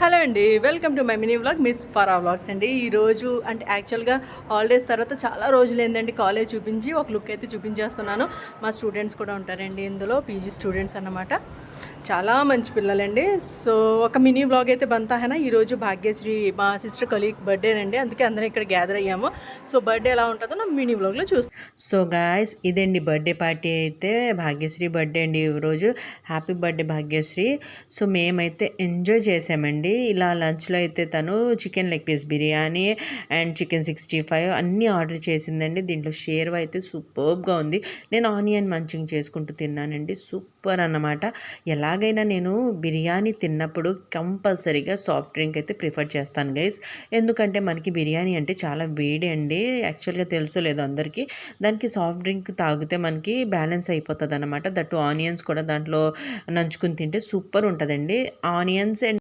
Hello అండి, welcome to my mini vlog miss Farah vlogs అండి. ఈరోజు అంటే యాక్చువల్గా హాలిడేస్ తర్వాత చాలా రోజులు ఏంటండి కాలేజ్ చూపించి ఒక లుక్ అయితే చూపించేస్తున్నాను. మా స్టూడెంట్స్ కూడా ఉంటారండి ఇందులో, పీజీ స్టూడెంట్స్ అన్నమాట. చాలా మంచి పిల్లలండి. సో ఒక మినీ వ్లాగ్ అయితే బంతా హైనా. ఈరోజు భాగ్యశ్రీ మా సిస్టర్ కలీగ్ బర్త్డేనండి, అందుకే అందరం ఇక్కడ గ్యాదర్ అయ్యాము. సో బర్త్డే ఎలా ఉంటుందో నా మినీ వ్లాగ్లో చూస్తాం. సో గాయస్, ఇదండి బర్త్డే పార్టీ అయితే భాగ్యశ్రీ బర్త్డే అండి ఈరోజు. Happy birthday Bhagyashree. సో మేమైతే ఎంజాయ్ చేసామండి. ఇలా లంచ్లో అయితే తను chicken leg piece biryani and chicken 65 అన్నీ ఆర్డర్ చేసిందండి. దీంట్లో షేర్వా అయితే సూపర్గా ఉంది. నేను ఆనియన్ మంచింగ్ చేసుకుంటూ తిన్నానండి. సూపర్ అన్నమాట. ఎలాగైనా నేను బిర్యానీ తిన్నప్పుడు కంపల్సరీగా సాఫ్ట్ డ్రింక్ అయితే ప్రిఫర్ చేస్తాను గైస్. ఎందుకంటే మనకి బిర్యానీ అంటే చాలా వేడి అండి. యాక్చువల్గా తెలుసో లేదో అందరికీ. దానికి సాఫ్ట్ డ్రింక్ తాగితే మనకి బ్యాలెన్స్ అయిపోతుంది అనమాట. దట్టు ఆనియన్స్ కూడా దాంట్లో నంచుకుని తింటే సూపర్ ఉంటుందండి. Onions and